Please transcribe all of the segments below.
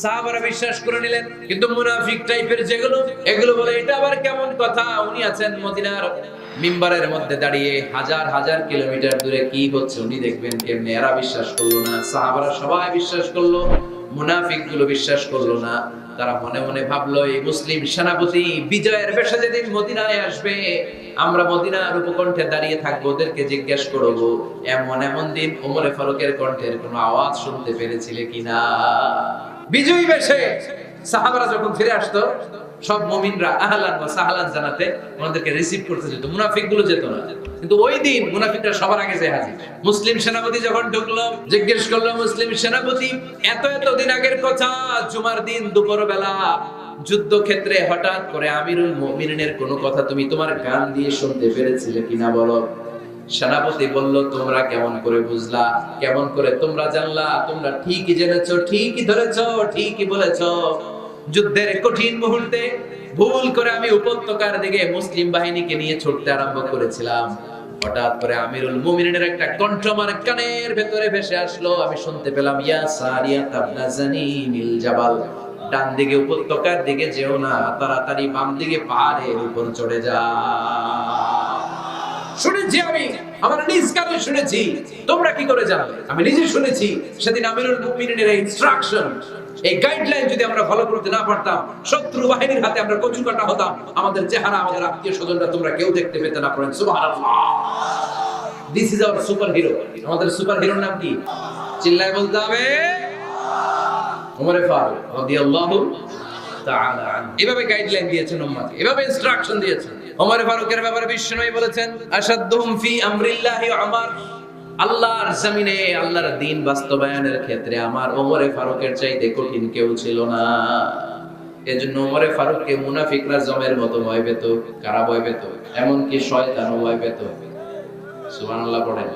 সাহাবারা বিশ্বাস করে নিলেন। কিন্তু মুনাফিক টাইপের যেগুলো, এগুলো বলে এটা আবার কেমন কথা, উনি আছেন মদিনার মিম্বারের মধ্যে দাঁড়িয়ে, হাজার হাজার কিলোমিটার দূরে কি হচ্ছে উনি দেখবেন কেমনে। এরা বিশ্বাস করলো না, সাহাবারা সবাই বিশ্বাস করলো, মুনাফিক গুলো বিশ্বাস করলো না। তারা মনে মনে ভাবলো এই মুসলিম সেনাপতি বিজয়ের বেশে যেদিন মদিনায় আসবে, আমরা মদিনার উপকণ্ঠে দাঁড়িয়ে থাকবো, ওদেরকে জিজ্ঞেস করবো এমন এমন দিন ওমরে ফারুকের কণ্ঠের কোনো আওয়াজ শুনতে পেরেছিলে কিনা। বিজয়ী বেশে সাহাবারা যখন ফিরে আসতো, সব মুমিনরা আহলান ওয়া সাহলান জানাতে ওনাদেরকে রিসিভ করতে যেত, মুনাফিক গুলো যেত না। কিন্তু ওই দিন মুনাফিকরা সবার আগে যায় হাজির। মুসলিম সেনাপতি যখন ঢুকলো, জিজ্ঞেস করলো মুসলিম সেনাপতি, এত এত দিন আগের কথা, জুমার দিন দুপুর বেলা যুদ্ধক্ষেত্রে হঠাৎ করে আমিরুল মুমিনিনের কোনো কথা তুমি তোমার কান দিয়ে শুনতে পেরেছিলে কিনা বলো। সেনাপতি বলল, তোমরা কেমন করে বুঝলা, কেমন করে তোমরা জানলা? তোমরা ঠিকই জেনেছো, ঠিকই ধরেছো, ঠিকই বলেছো। যুদ্ধের কঠিন মুহূর্তে ভুল করে আমি উপত্যকার দিকে মুসলিম বাহিনীকে নিয়ে ছুটতে আরম্ভ করেছিলাম। হঠাৎ করে আমিরুল মুমিনিনের একটা কণ্ঠ আমার কানের ভেতরে ভেসে আসলো। আমি শুনতে পেলাম, ইয়া সারিয়া তাবনা জানিমিল জাবাল, ডান দিকে উপত্যকার দিকে যেও না, তাড়াতাড়ি বাম দিকে পাহাড়ের উপর চড়ে যা। শুনেছি আমি, আমার নিজ কানে শুনেছি। তোমরা কি করে জানলে? আমি নিজে শুনেছি। সেদিন আমিরুল মুমিনিনের ইনস্ট্রাকশন, এই গাইডলাইন যদি আমরা ফলো করতে না পারতাম, শত্রু বাহিনীর হাতে আমরা কচু কাটা হতাম। আমাদের চেহারা, আমাদের আত্মীয় স্বজনরা তোমরা কেউ দেখতে পেতে না। পড়েন সুবহানাল্লাহ। This is our super hero. আমাদের সুপার হিরোর নাম কি? চিল্লায় বলতে হবে ওমর ফারুক রাদিয়াল্লাহু তাআলা আনহু। এভাবে গাইডলাইন দিয়েছেন উম্মতকে, এভাবে ইনস্ট্রাকশন দিয়েছেন। ওমর ফারুকের ব্যাপারে বিশ্বনবী বলেছেন, আশাদ্দুহুম ফি আমরিল্লাহি ওমর, আল্লাহর জমিনে আল্লাহর দ্বীন বাস্তবায়নের ক্ষেত্রে আমার ওমর ফারুকের চাইতে কঠিন কেউ ছিল না। এজন্য ওমর ফারুককে মুনাফিকরা জমের মতো ভয় পেত। কারা ভয় পেত? এমনকি শয়তানও ভয় পেত। সুবহানাল্লাহ পড়েন।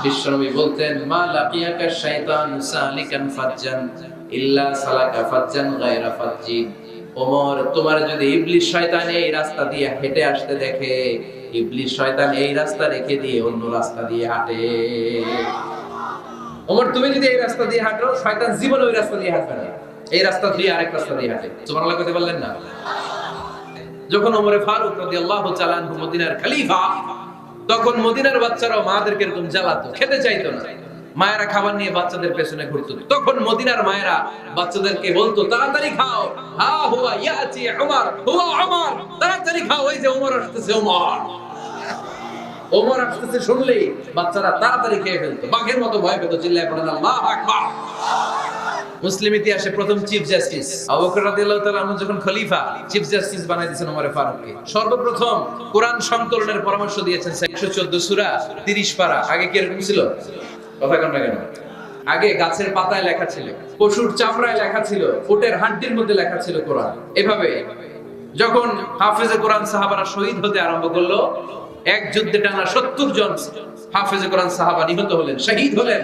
বিশ্বনবী বলতেন, মা লাকিয়াকা শাইতান সালিকান ফাজ্জান ইল্লা সালাকা ফাজ্জান গায়রা ফাজ্জি। ওমর, তোমার যদি ইবলিস শয়তান এই রাস্তা দিয়ে হেঁটে আসতে দেখে, ইবলিস শয়তান এই রাস্তা রেখে দিয়ে অন্য রাস্তা দিয়ে হাঁটে। ওমর, তুমি যদি এই রাস্তা দিয়ে হাঁটো, শয়তান জীবনে ওই রাস্তা দিয়ে হাঁটবে না, এই রাস্তা দিয়ে আরেক রাস্তা দিয়ে হাঁটে। সুবহানাল্লাহ কইতে পারলেন না? যখন ওমর ফারুক রাদিয়াল্লাহু তাআলা আনহু মদিনার খলিফা, তখন মদিনার বাচ্চারাও মাদেরকে এরকম জ্বালাতো, খেতে চাইতো না। মায়েরা খাবার নিয়ে বাচ্চাদের পেছনে ঘুরতো। তখন মদিনার মায়েরা বাচ্চাদেরকে বলতো, তাড়াতাড়ি খাও, হা হুয়া ইয়াতি উমর, হুয়া উমর, তাড়াতাড়ি খাও, ওই যে ওমর আসতেছে, ওমর। ওমর আসতেছে শুনলেই বাচ্চারা তাড়াতাড়ি খেয়ে ফেলতো, বাঘের মতো ভয় পেত। চিল্লায় পড়েন আল্লাহু আকবার। মুসলিম ইতিহাসে প্রথম চিফ জাস্টিস আবু বকর রাদিয়াল্লাহু তাআলা আনহু যখন খলিফা, চিফ জাস্টিস বানাই দিয়েছেন ওমর ফারুককে। সর্বপ্রথম কোরআন সংকলনের পরামর্শ দিয়েছেন। 114 সূরা 30 পারা। আগে কি এরকম ছিল? কথা কোন না কেন? আগে গাছের পাতায় লেখা ছিল, পশুর চামড়ায় লেখা ছিল, উটের হাড্ডির মধ্যে লেখা ছিল কোরআন। এভাবে যখন হাফেজে কোরআন সাহাবারা শহীদ হতে আরম্ভ করলো, এক যুদ্ধে টানা 70 জন হাফেজে কোরআন সাহাবা নিহত হলেন, শহীদ হলেন।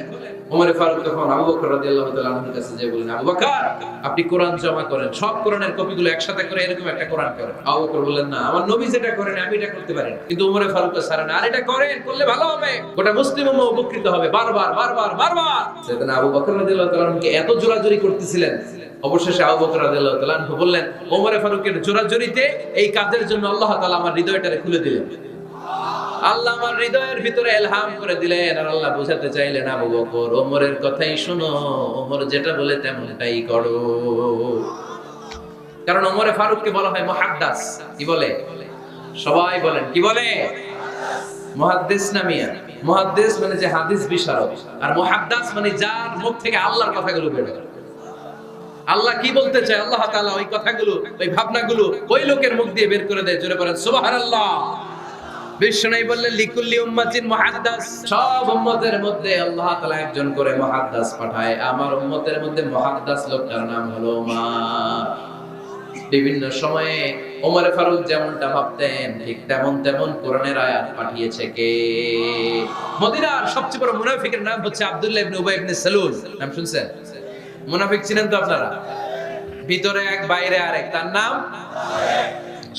ওমর ফারুক তখন আবু বকর রাদিয়াল্লাহু তাআলা আনহুর কাছে যে বললেন, আবু বকর, আপনি কোরআন জমা করেন, সব কোরআনের কপিগুলো একসাথে করে এরকম একটা কোরআন করেন। আবু বকর বললেন, না, আমার নবী যেটা করেন আমি এটা করতে পারি না। কিন্তু ওমর ফারুক সারা না, আর এটা করেন, করলে ভালো হবে, গোটা মুসলিম উম্মাহ উপকৃত হবে। বারবার বারবার বারবার সেদিন আবু বকর রাদিয়াল্লাহু তাআলা আনহুকে এত জোরাজুরি করতেছিলেন, অবশেষে আবু বকর রাদিয়াল্লাহু তাআলা আনহু বললেন, ওমর ফারুকের জোরাজুরিতে এই কাজের জন্য আল্লাহ তাআলা আমার হৃদয়টারে খুলে দিলেন। আল্লাহ আমার হৃদয়ের ভিতরে ইলহাম করে দিলেন। আর আল্লাহ বুঝাতে চাইলেন, আবু বকর, ওমরের কথাই শুনো, ওমর যেটা বলে তেমনটাই করো। কারণ ওমরে ফারুককে বলা হয় মুহাদ্দিস। কি বলে? সবাই বলেন, কি বলে? মুহাদ্দিস না মিয়া? মুহাদ্দিস মানে যে হাদিস বিশারদ, আর মুহাদ্দিস মানে যার মুখ থেকে আল্লাহর কথাগুলো বের হয়। আল্লাহ কি বলতে চায়, আল্লাহ তাআলা ওই কথাগুলো, ওই ভাবনাগুলো ওই লোকের মুখ দিয়ে বের করে দেয়। জোরে বলেন সুবহানাল্লাহ। বিশ্বনবী বললেন, লিকুল্লি উম্মাতিন মুহাদ্দিস, সব উম্মতের মধ্যে আল্লাহ তাআলা একজন করে মুহাদ্দিস পাঠায়। আমার উম্মতের মধ্যে মুহাদ্দিস লোকটার নাম হলো ওমর। বিভিন্ন সময়ে ওমর ফারুক যেমনটা ভাবতেন, ঠিক তেমন তেমন কোরআনের আয়াত পাঠিয়েছে কে? মদিনার সবচেয়ে বড় মুনাফিকের নাম হচ্ছে আব্দুল্লাহ ইবনে উবাই ইবনে সালুল। নাম শুনছেন? মুনাফিক চিনেন তো আপনারা? ভিতরে এক, বাইরে আরেক। তার নাম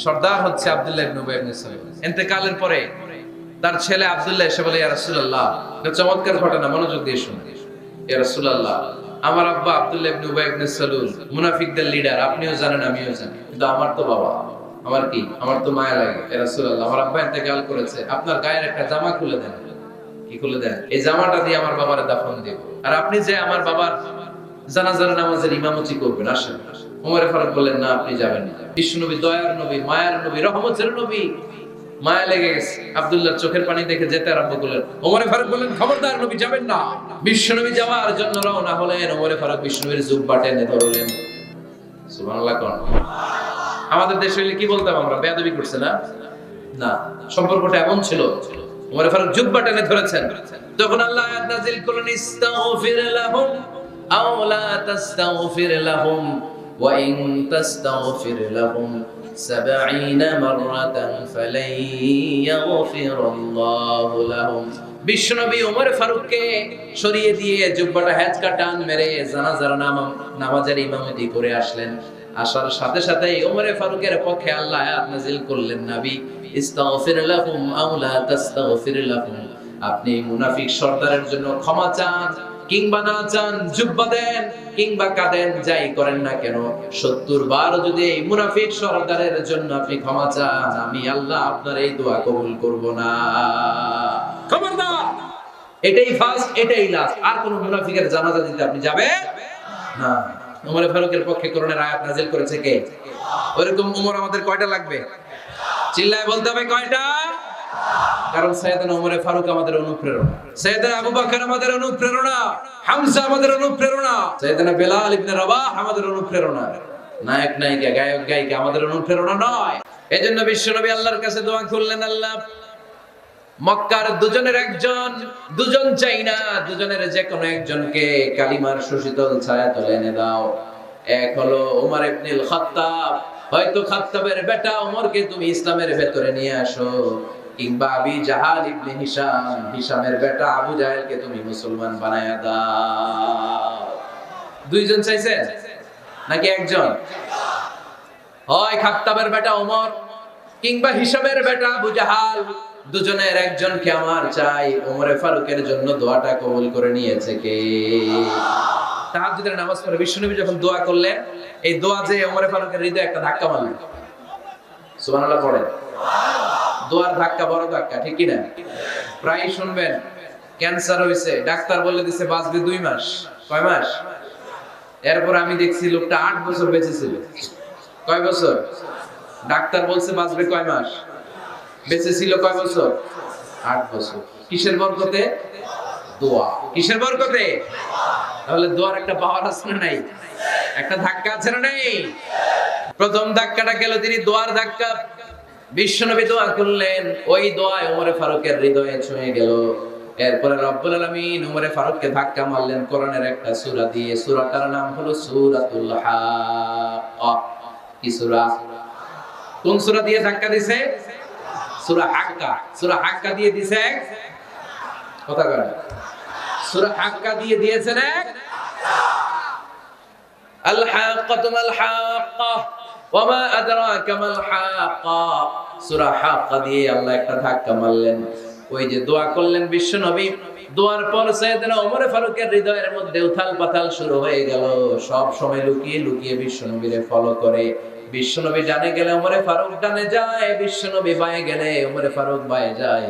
সর্দার হচ্ছে আব্দুল্লাহ ইবনে উবাই ইবনে সালুল। ইন্তেকালের পরে তার ছেলে আব্দুল্লাহ এসে বলে, ইয়া রাসূলুল্লাহ, এটা চমৎকার ঘটনা, মনোযোগ দিয়ে শুনুন। ইয়া রাসূলুল্লাহ, আমার আব্বা আব্দুল্লাহ ইবনে উবাই ইবনে সালুল, মুনাফিকদের লিডার, আপনিও জানেন আমিও জানি, কিন্তু আমার তো বাবা, আমার কি, আমার তো মায়া লাগে। ইয়া রাসূলুল্লাহ, আমার আব্বা ইন্তেকাল করেছে, আপনার গায়ের একটা জামা খুলে দেন। কি খুলে দেন? এই জামাটা দিয়ে আমার বাবার দাফন দেব, আর আপনি যে আমার বাবার জানাজার নামাজের ইমামতি করবেন, আসেন। ওমর ফারুক বললেন, না, আপনি যাবেন না। বিশ্বনবী দয়ার নবী, মায়ার নবী, রহমতের নবী, মায়া লেগে গেছে, আব্দুল্লাহর চোখের পানি দেখে যেতে আরম্ভ করলেন। ওমর ফারুক বললেন, খবরদার, নবী যাবেন না। বিশ্বনবী যাওয়ার জন্য রওনা হলেন। ওমর ফারুক বিশ্বনবীর জুব্বা টেনে ধরলেন। সুবহানাল্লাহ কোন? আমাদের দেশে হইলে কি বলতাম আমরা? বেয়াদবি করছে না? না, সম্পর্কটা এমন ছিল। ওমর ফারুক জুব্বা টেনে ধরেছেন। তখন আল্লাহ আয়াত নাযিল করলেন, ইস্তাগফির লাহুম আও লা তাস্তাগফির লাহুম ওয়া ইন তাস্তাগফির লাহুম ৭০ মাররাতান ফালাই ইয়াগফিরুল্লাহু লাহুম। বিশ্বনবী ওমর ফারুককে সরিয়ে দিয়ে জুব্বাটা হ্যাচকা টান মেরে জানাজার নামাজের ইমামতি করে আসলেন। আসার সাথে সাথে ওমর ফারুকের পক্ষে আল্লাহ আয়াত নাযিল করলেন, নবী, ইস্তাগফির লাহুম আও লা তাস্তাগফির লাহুম, আপনি মুনাফিক সর্দারের জন্য ক্ষমা চান কিংবা না চান, জুব্বা দেন কিংবা কাঁদেন, যাই করেন না কেন, ৭০ বার যদি এই মুনাফিক সর্দারের জন্য আপনি ক্ষমা চান, আমি আল্লাহ আপনার এই দোয়া কবুল করব না। খবরদার, এটাই ফার্স্ট, এটাই লাস্ট। আর কোন মুনাফিকের জানাজা দিতে আপনি যাবেন না। ওমর ফারুকের পক্ষে কোরআনের আয়াত নাযিল করেছে কে? ওরকম ওমর আমাদের কয়টা লাগবে? চিল্লায় বলতে হবে, কয়টা? কারণ সাইয়েদনা ওমর ফারুক আমাদের অনুপ্রেরণা, সাইয়েদনা আবু বকর আমাদের অনুপ্রেরণা, হামজা আমাদের অনুপ্রেরণা, সাইয়েদনা বেলাল ইবনে রাবাহ আমাদের অনুপ্রেরণা। নায়ক নায়িকা, গায়ক গায়িকা আমাদের অনুপ্রেরণা নয়। এজন্য বিশ্বনবী আল্লাহর কাছে দোয়া করলেন, আল্লাহ, মক্কার দুজনের একজন, দুজন চাই না, দুজনের যে কোনো একজনকে কালিমার সুশীতল ছায়া তলে এনে দাও। এক হলো ওমর ইবনুল খাত্তাব, হয়তো খাত্তাবের বেটা ওমরকে তুমি ইসলামের ভেতরে নিয়ে আসো, কিংবা আবি জাহাল ইবনে হিশাম, হিশামের বেটা আবু জাহেলকে তুমি মুসলমান বানায়া দাও। দুইজন চাইছেন নাকি একজন? হয় খাত্তাবের বেটা ওমর কিংবা হিশামের বেটা আবু জাহাল, দুজনের একজনকে আমার চাই। ওমর ফারুকের জন্য দোয়াটা কবুল করে নিয়েছে কে? তাহাজ্জুদের নামাজ পড়ে বিশ্বনবী যখন দোয়া করলেন, এই দোয়া যে ওমর ফারুকের হৃদয়ে একটা ধাক্কা মারল। সুবহানাল্লাহ পড়ে। দোয়ার ধাক্কা বড় ধাক্কা, ঠিক কি না? প্রায় শুনবেন ক্যান্সার হইছে, ডাক্তার বলে দিছে বাঁচবে 2 মাস। কয় মাস? এরপর আমি দেখছি লোকটা 8 বছর বেঁচে ছিল। কয় বছর? ডাক্তার বলছে বাঁচবে কয় মাস, বেঁচে ছিল কয় বছর? 8 বছর। কিসের বরকতে? দোয়া। কিসের বরকতে? তাহলে দোয়ার একটা পাওয়ার আছে না নাই? একটা ধাক্কা আছে না নাই? প্রথম ধাক্কাটা গেল তিনি দোয়ার ধাক্কা। বিশ্বনবী দোয়া করলেন, ওই দোয়ায় ওমর ফারুকের হৃদয়ে ছুঁয়ে গেল। এরপরে রব্বুল আলামিন ওমর ফারুককে ধাক্কা মারলেন কোরআনের একটা সূরা দিয়ে। সূরাটার নাম হলো সূরাতুল হাক্কা। কি সূরা? কোন সূরা দিয়ে ধাক্কা দিয়েছে? সূরা হাক্কা। সূরা হাক্কা দিয়ে দিয়েছে এক কথা বলেন। সূরা হাক্কা দিয়ে দিয়েছেন এক। আল হাক্কাতু মাল হাক্কা ওয়া মা আদরাকা মাল হাক্কা। সূরা হাক্কা দিয়ে আল্লাহ একটা ধাক্কা মারলেন। ওই যে দোয়া করলেন বিশ্বনবী, দোয়ার পর সাইয়েদনা ওমর ফারুকের হৃদয়ের মধ্যে উথাল পাতাল শুরু হয়ে গেল। সব সময় লুকিয়ে লুকিয়ে বিশ্বনবীরে ফলো করে। বিশ্বনবী ডানে গেলে ওমর ফারুক ডানে যায়, বিশ্বনবী বায়ে গেলে ওমর ফারুক বায়ে যায়।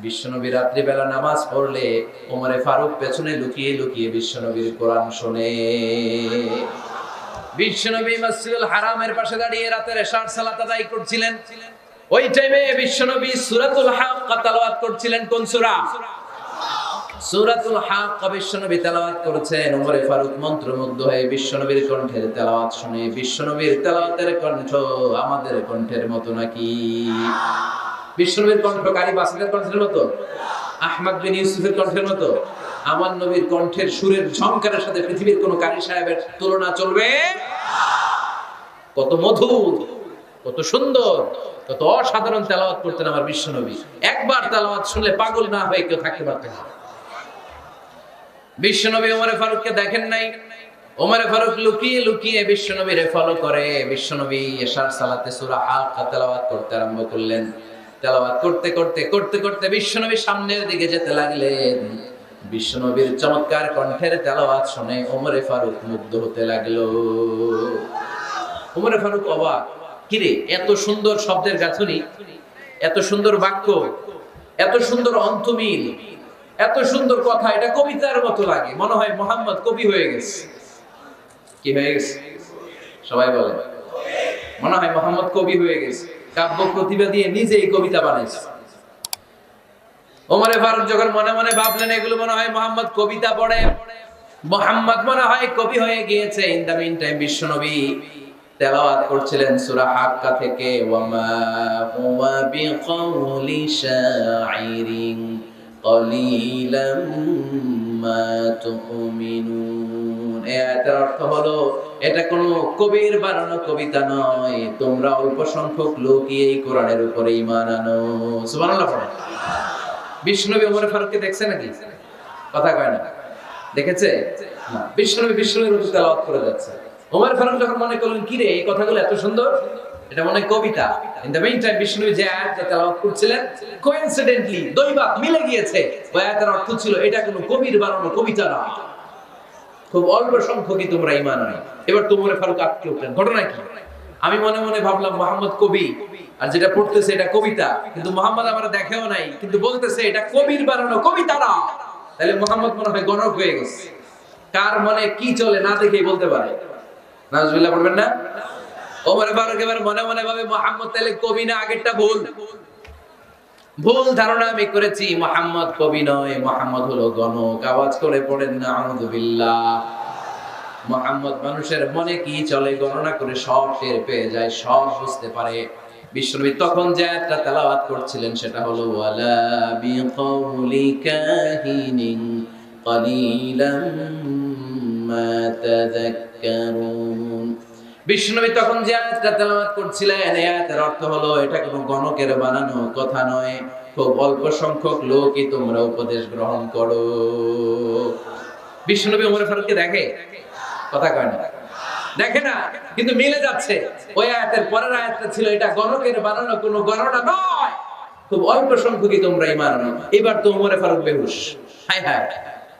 বিশ্বনবী রাত্রি বেলা নামাজ পড়লে ওমর ফারুক পেছনে লুকিয়ে লুকিয়ে বিশ্বনবীর কোরআন শুনে। বিশ্বনবী মসজিদুল হারামের পাশে দাঁড়িয়ে রাতের এশার সালাত আদায় করছিলেন। ওই টাইমে বিশ্বনবী সূরাতুল হাক্কা তেলাওয়াত করছিলেন। কোন সূরা? সূরাতুল হাক্কা বিশ্বনবী তেলাওয়াত করেছেন। ওমর ফারুক মন্ত্রমুগ্ধ হয়ে বিশ্বনবীর কণ্ঠের তেলাওয়াত শুনে, বিশ্বনবীর তেলাওয়াতের কণ্ঠ আমাদের কণ্ঠের মতো নাকি? বিশ্বনবীর কণ্ঠ কারি বাসিদের কণ্ঠের মতো? আহমদ বিন ইউসুফের কণ্ঠের মতো? আমার নবীর কণ্ঠের সুরের ঝংকারের সাথে পৃথিবীর কোন কারি সাহেবের তুলনা চলবে? কত মধুর, কত সুন্দর, কত অসাধারণ তেলাওয়াত করতেন আমার বিশ্বনবী। একবার তেলাওয়াত শুনলে পাগল না হয়ে কেউ থাকতে পারতেন না। বিশ্বনবী ওমর ফারুককে দেখেন নাই। ওমর ফারুক লুকিয়ে লুকিয়ে বিশ্বনবীরে ফলো করে। বিশ্বনবী এশার সালাতে সূরা হাক্কা তেলাওয়াত করতে আরম্ভ করলেন। তেলাওয়াত করতে করতে করতে করতে বিশ্বনবী সামনের দিকে যেতে লাগলেন। বিশ্বনবীর চমৎকার কণ্ঠের তেলাওয়াত শুনে ওমরে ফারুক মুগ্ধ হতে লাগলো। ওমরে ফারুক অবাক, কিরে এত সুন্দর শব্দের গাঁথনি, এত সুন্দর বাক্য, এত সুন্দর অন্তমিল, এত সুন্দর কথা, এটা কবিতার মতো লাগে, মনে হয় মুহাম্মদ কবি হয়ে গেছে। কি হয়ে গেছে সবাই বলেন? মনে হয় মুহাম্মদ কবি হয়ে গেছে, কাব্য প্রতিভা দিয়ে নিজেই কবিতা বানাইছে। ওমরে ফারুক যখন মনে মনে ভাবলেন এগুলো মনে হয় মুহাম্মদ কবিতা পড়ে, মুহাম্মদ মনে হয় কবি হয়ে গিয়েছে। ইন দা মিন টাইম বিশ্বনবী তেলাওয়াত করছিলেন সূরা হাক্কা থেকে, ওয়ামা হুয়া বিকাউলি শাইরিন ক্বালিলাম মা তুমিনুন। এই আয়াতের অর্থ হলো এটা কোনো কবির বানানো কবিতা নয়, তোমরা অল্প সংখ্যক লোকই এই কোরআনের উপরে ঈমান আনো। সুবহানাল্লাহ পড়েন। বিশ্বনবী ওমর ফারুককে দেখছে নাকি? কথা কয় না, দেখেছে না? বিশ্বনবীর উপর তেলাওয়াত করে যাচ্ছে। ওমর ফারুক যখন মনে করলেন কি রে এই কথাগুলো এত সুন্দর, এটা মনে হয় কবিতা। ইন দ্য মিন টাইম বিশ্বনবী যে আয়াত তেলাওয়াত করছিলেন, কোইন্সিডেন্টলি দৈবাত মিলে গিয়েছে। ওই আয়াতের অর্থ ছিল এটা কোনো কবির বানানো কবিতা না, খুব অল্প সংখ্যকই তোমরা ঈমান আনো। এবার তো ওমর ফারুক আটকে উঠলেন, ঘটনা কি? আমি মনে মনে ভাবলাম মুহাম্মদ কবি, আর যেটা পড়তেছে এটা কবিতা, কিন্তু মুহাম্মদ আমার দেখেও নাই, কিন্তু বলতেছে এটা কবির বানানো কবিতা না। তাহলে মুহাম্মদ মনে হয় গণক হয়ে গেছে। কার মনে কি চলে না দেখেই বলতে পারে। নাউজুবিল্লাহ পড়বেন না? ওমর ফারুক এবার মনে মনে ভাবে মুহাম্মদ তাহলে কবি না, আগেরটা ভুল ধারণা আমি করেছি, মুহাম্মদ কবি নয়, মুহাম্মদ হলো গণক। আওয়াজ করে পড়েন না আউযুবিল্লাহ। মুহাম্মদ মানুষের মনে কি চলে গণনা করে সব টের পেয়ে যায়, সব বুঝতে পারে। বিশ্বনবী তখন যে আয়াতটা তেলাওয়াত করছিলেন সেটা হলো ওয়ালা বিকাউলি কাহিনিন ক্বালিলাম মা তাযাক্কারুন। বিশ্বনবী তখন যে আয়াতটা তেলাওয়াত করছিলেন এই আয়াতের অর্থ হলো এটা কোনো গণকের বানানো কথা নয়, খুব অল্প সংখ্যক লোকই তোমরা উপদেশ গ্রহণ করো। বিশ্বনবী ওমর ফারুককে দেখে? কথা কয় না, দেখে না, কিন্তু মিলে যাচ্ছে। ওই আয়াতের পরের আয়াতটা ছিল এটা গণকের বানানো কোনো গণনা নয়, খুব অল্প সংখ্যকই তোমরা ঈমান আনো। এবার তো ওমর ফারুক বেহুশ। হায় হায়,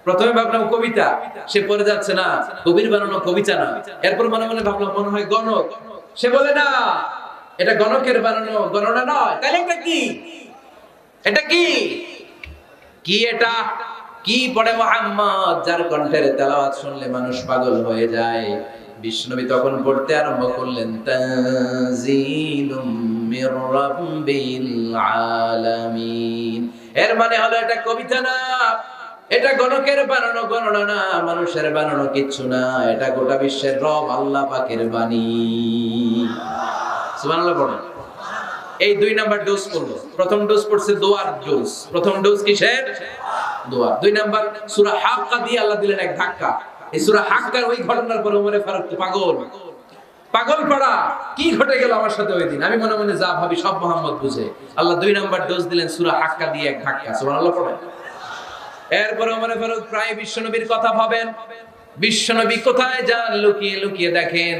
প্রথমে ভাবলাম কবিতা, সে পড়ে যাচ্ছে না কবির বানানো কবিতা না। এরপর মনে মনে ভাবলাম মনে হয় গণক, সে বলে না এটা গণকের বানানো গণনা নয়। তাহলে এটা কি? এটা কি কি এটা কি পড়ে মুহাম্মদ, যার কণ্ঠের তেলাওয়াত শুনলে মানুষ পাগল হয়ে যায়। বিশ্বনবী তখন পড়তে আরম্ভ করলেন তানজিলুম মির রাব্বিল আলামিন। এর মানে হলো এটা কবিতা না, এটা গণকের বানানো গণনা না, মানুষের বানানো কিচ্ছু না, এটা গোটা বিশ্বের রব আল্লাহ পাকের বাণী। সুবহানাল্লাহ পড়েন। এই দুই নাম্বার ডোজ পড়লো। প্রথম ডোজ পড়ছে দোয়ার ডোজ। প্রথম ডোজ কিসের? দোয়া। দুই নাম্বার সূরা হাক্কা দিয়ে আল্লাহ দিলেন এক ধাক্কা। এই সূরা হাক্কার ওই ঘটনার পরে ওমরে ফারুক তো পাগল পড়া, কি ঘটে গেল আমার সাথে ওই দিন, আমি মনে মনে যা ভাবি সব মুহাম্মদ বুঝে। আল্লাহ দুই নাম্বার ডোজ দিলেন সূরা হাক্কা দিয়ে এক ধাক্কা। সুবহানাল্লাহ পড়েন। এরপর ওমরে ফারুক প্রায় বিশ্বনবীর কথা ভাবেন, বিশ্বনবী কোথায় যান লুকিয়ে লুকিয়ে দেখেন।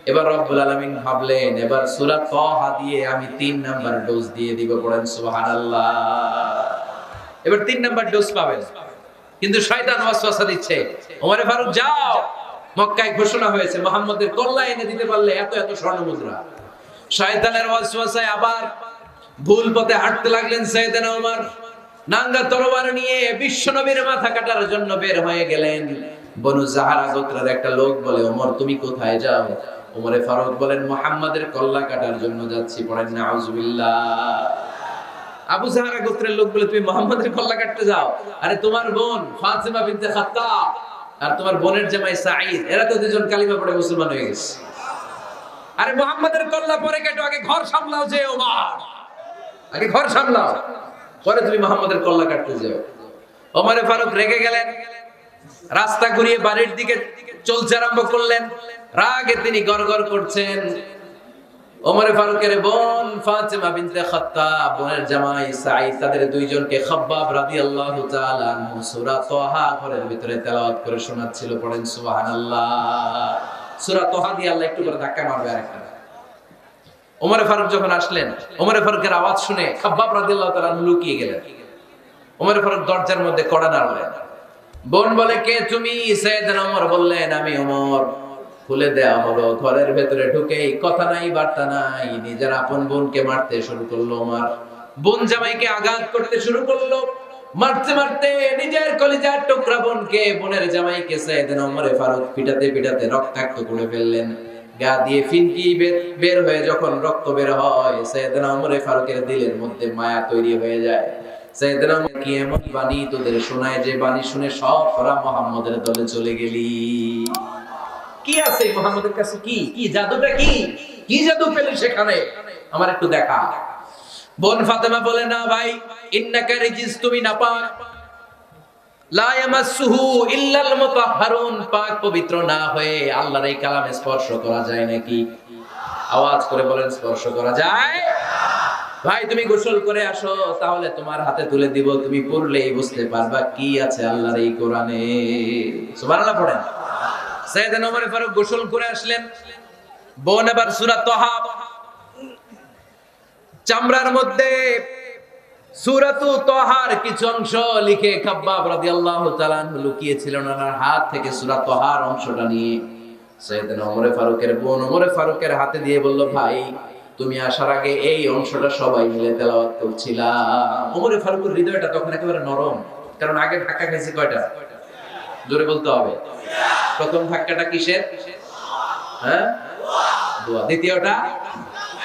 এবার রব্বুল আলামিন ভাবলেন এবার সূরা তাহা দিয়ে আমি 3 নাম্বার ডোজ দিয়ে দিব। পড়েন সুবহানাল্লাহ। এবার 3 নাম্বার ডোজ পাবেন, কিন্তু শয়তান ওয়াসওয়াসা দিচ্ছে, ওমরে ফারুক যাও, মক্কায় ঘোষণা হয়েছে মুহাম্মদের কল্লা এনে দিতে পারলে এত এত স্বর্ণ মুদ্রা। শয়তানের ওয়াসওয়াসায় আবার ভুল পথে হাঁটতে লাগলেন সাইয়েদনা ওমর। নাঙ্গা তরবারি নিয়ে বিশ্বনবীর মাথা কাটার জন্য বের হয়ে গেলেন। বনু জাহারা গোত্রের একটা লোক বলে, ওমর তুমি কোথায় যাও? ওমরে ফারুক বলেন মুহাম্মাদের কল্লা কাটার জন্য যাচ্ছি। পড়েন নাউজুবিল্লাহ। আবু জাহারা গোত্রের লোক বলে তুমি মুহাম্মাদের কল্লা কাটতে যাও? আরে তোমার বোন ফাতিমা বিনতে খাত্তাব আর তোমার বোনের জামাই সাঈদ, এরা তো দুজন কালিমা পড়ে মুসলমান হয়ে গেছে। আরে মুহাম্মাদের কল্লা পরে কাটো, আগে ঘর সামলাও। যে ওমর আগে ঘর সামলাও, পরে তুমি মুহাম্মাদের কল্লা কাটতে যাও। ওমরে ফারুক রেগে গেলেন, রাস্তা ঘুরিয়ে বাড়ির দিকে চলতে আরম্ভ করলেন। রাগে তিনি গড়গড় করছেন। ওমরে ফারুকের বোন ফাতিমা বিনতে খাত্তাব, বোনের জামাই সাঈদ, তাদের দুইজনকে খাব্বাব রাদিয়াল্লাহু তাআলা আনহু সূরা তাহা ঘরের ভিতরে তেলাওয়াত করে শোনাচ্ছিল। পড়েন সুবহানাল্লাহ। সূরা তাহা দিয়ে আল্লাহ একটু করে ধাক্কা মারবে আরেকটা। ওমরে ফারুক যখন আসলেন, ওমরে ফারুকের আওয়াজ শুনে খাব্বাব রাদিয়াল্লাহু তাআলা আনহু লুকিয়ে গেলেন। ওমরে ফারুক দরজার মধ্যে কড়া নাড়লেন। বোন বলে, কে তুমি? সাইয়েদনা ওমর বললেন, আমি ওমর। খুলে দেয়া হলো, ঘরের ভেতরে ঢুকেই কথা নাই বার্তা নাই, নিজের আপন বোনকে মারতে শুরু করলো ওমর। বোন জামাইকে আঘাত করতে শুরু করলো, মারতে মারতে নিজের কলিজার টুকরা বোনকে, বোনের জামাইকে সাইয়েদনা ওমরে ফারুক পিটাতে পিটাতে রক্তাক্ত করে ফেললেন। গা দিয়ে ফিনকি বের হয়ে যখন রক্ত বের হয়, সাইয়েদনা ওমরে ফারুকের দিলের মধ্যে মায়া তৈরি হয়ে যায়। সাইয়েদনা ওমর কি এমন বাণী তোদের শোনায় যে বাণী শুনে সব ওরা মুহাম্মদের দলে চলে গেলি? কি আছে মুহাম্মদের কাছে? কি কি জাদুটা? কি কি জাদু পেলি সেখানে? আমার একটু দেখা। বোন ফাতেমা বলে, না ভাই, ইন্নাকা রিজিস, তুমি নাপাক, লা ইয়ামাসসুহু ইল্লাল মুতাহহারুন, পাক পবিত্র না হয়ে আল্লাহর এই কালামে স্পর্শ করা যায় নাকি? আওয়াজ করে বলেন, স্পর্শ করা যায়? ভাই তুমি গোসল করে আসো, তাহলে তোমার হাতে তুলে দিব, তুমি পড়লেই বুঝতে পারবা কি আছে আল্লাহর এই কোরআনে। সুবহানাল্লাহ পড়েন। সাইয়েদনা ওমর ফারুক গোসল করে আসলেন। বোন আবার সূরা তাহা চামড়ার মধ্যে সূরাতু তাহার কিছু অংশ লিখে খাব্বাব রাদিয়াল্লাহু তাআলা লুকিয়েছিলেন ওনার হাত থেকে, সূরা তাহার অংশটা নিয়ে সাইয়েদনা ওমর ফারুকের বোন ওমর ফারুকের হাতে দিয়ে বলল, ভাই তুমি আসার আগে এই অংশটা সবাই মিলে তেলাওয়াত করছিলাম। ওমর ফারুকের হৃদয়টা তখন একেবারে নরম, কারণ আগে ধাক্কা খেয়েছে কয়টা? জোরে বলতে হবে। প্রথম ধাক্কাটা কিসের? হ্যাঁ, দোয়া। দ্বিতীয়টা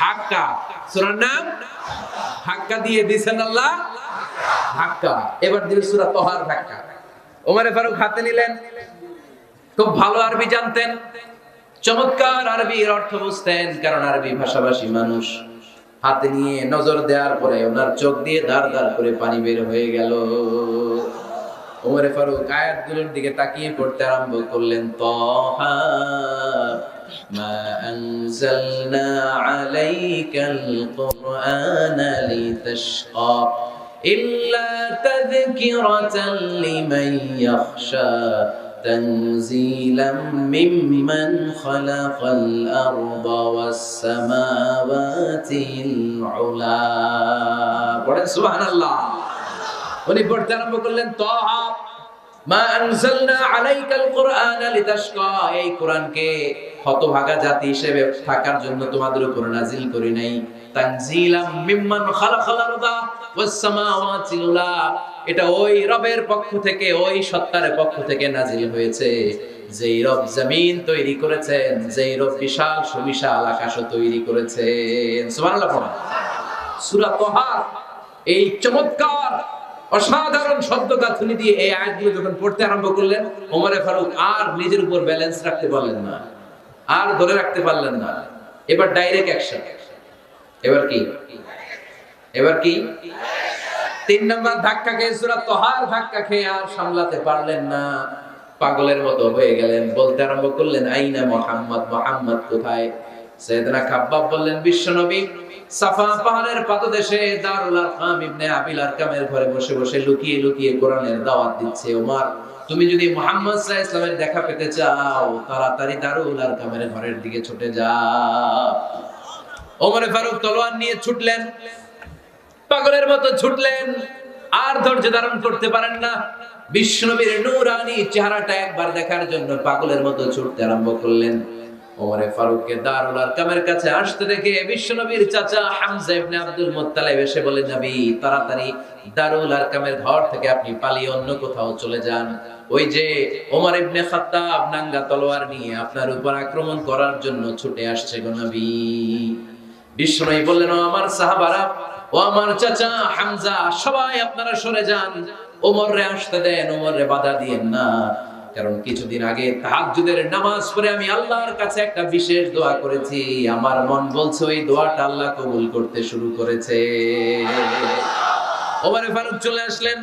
হাক্কা, সূরার নাম হাক্কা দিয়ে দিয়েছেন আল্লাহ, হাক্কা। এবার দিল সূরা তাহার ধাক্কা। ওমর ফারুক হাতে নিলেন, খুব ভালো আরবি জানতেন, চমৎকার আরবির অর্থ বুঝতেন, কারণ আরবি ভাষাভাষী মানুষ। হাতে নিয়ে নজর দেওয়ার পরে ওনার চোখ দিয়ে দাঁড় দাঁড় করে পানি বের হয়ে গেল। ওমর ফারুক আয়াতগুলোর দিকে তাকিয়ে পড়তে আরম্ভ করলেন, তাহা মা আনজালনা আলাইকাল কুরআনা লিতাশকা ইল্লা তাযকিরাতান লিমান ইয়াখশা তানজিলাম মিম্মান খালাকাল আরদা ওয়াস সামাওয়াতিল উলা। পড়েন সুবহানাল্লাহ। উনি পড়তে আরম্ভ করলেন, তাহা মা আনজালনা আলাইকাল কুরআনা লিতাশকা, এই কোরআনকে হতভাগা জাতি হিসেবে থাকার জন্য তোমাদের উপর নাজিল করি নাই। তানজিলাম মিম্মান খালাকাল আরদা ওয়াস সামাওয়াতিল উলা, এটা ওই রবের পক্ষ থেকে, ওই সত্তার পক্ষ থেকে নাজিল হয়েছে, যেই রব জমিন তৈরি করেছেন, যেই রব বিশাল সুবিশাল আকাশও তৈরি করেছেন। সুবহানাল্লাহ। সূরা তাহা এই চমৎকার অসাধারণ শব্দ গাঁথনি দিয়ে এই আয়াতগুলো যখন পড়তে আরম্ভ করলেন, ওমর ফারুক আর নিজের উপর ব্যালেন্স রাখতে পারলেন না, আর ধরে রাখতে পারলেন না। এবার ডাইরেক্ট অ্যাকশন। এবার কি? এবার কি? 3 নাম্বার ধাক্কা খেয়ে, সূরা তাহার ধাক্কা খেয়ে আর সামলাতে পারলেন না, পাগলের মতো হয়ে গেলেন। বলতে আরম্ভ করলেন, আইনা মুহাম্মদ, মুহাম্মদ কোথায়? সাইয়েদনা খাব্বাব বললেন, বিশ্বনবী সাফা পাহাড়ের পাদদেশে দারুল আরকাম ইবনে আবিল আরকামের ঘরে বসে বসে লুকিয়ে লুকিয়ে কোরআনের দাওয়াত দিচ্ছে। ওমর, তুমি যদি মুহাম্মদ সাল্লাল্লাহু আলাইহি ওয়াসাল্লামের দেখা পেতে চাও, তাড়াতাড়ি দারুল আরকামের ঘরের দিকে ছুটে যাও। ওমর ফারুক তলোয়ার নিয়ে ছুটলেন, পাগলের মতো ছুটলেন, আর ধৈর্য ধারণ করতে পারেন না। বিশ্বনবীর নূরানী চেহারাটা একবার দেখার জন্য পাগলের মতো ছুটতে আরম্ভ করলেন। ওমর ফারুককে দারুল আরকামের কাছে আসতে দেখে বিশ্বনবীর চাচা হামজা ইবনে আব্দুল মুত্তালিব এসে বলে, নবী তাড়াতাড়ি দারুল আরকামের ঘর থেকে আপনি পালিয়ে অন্য কোথাও চলে যান, ওই যে ওমর ইবনে খাত্তাব নাঙ্গা তলোয়ার নিয়ে আপনার উপর আক্রমণ করার জন্য ছুটে আসছে গো নবী। বিশ্বনবী বললেন, ও আমার সাহাবারা, ও আমার চাচা হামজা, সবাই আপনারা সরে যান, ওমরে আসতে দেন, ওমরে বাধা দিয়েন না, কারণ কিছুদিন আগে তাহাজ্জুদের নামাজ পড়ে আমি আল্লাহর কাছে একটা বিশেষ দোয়া করেছি, আমার মন বলছে ওই দোয়াটা আল্লাহ কবুল করতে শুরু করেছে। ওমর ফারুক চলে আসলেন,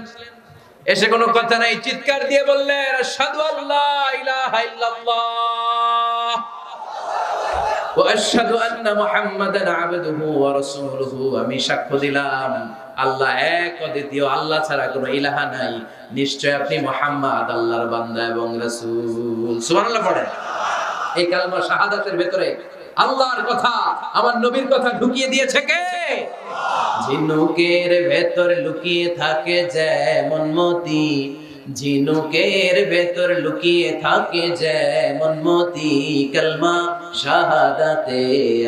এসে কোনো কথা নাই, চিৎকার দিয়ে বললেন, আশহাদু আল্লা ইলাহা ইল্লাল্লাহ ওয়া আশহাদু আন্না মুহাম্মাদান আবদুহু ওয়া রাসূলুহু, আমি সাক্ষ্য দিলাম আল্লাহ এক, অদ্বিতীয়, আল্লাহ ছাড়া কোনো ইলাহা নাই, নিশ্চয় আপনি মুহাম্মদ আল্লাহর বান্দা এবং রাসূল। সুবহানাল্লাহ পড়েন। এই কালেমা শাহাদাতের ভেতরে আল্লাহর কথা, আমার নবীর কথা ঢুকিয়ে দিয়েছে কে? ঝিনুকের ভেতর লুকিয়ে থাকে যেমন মতি, ঝিনুকের ভেতর লুকিয়ে থাকে যেমন মতি, কালমা শাহাদাতে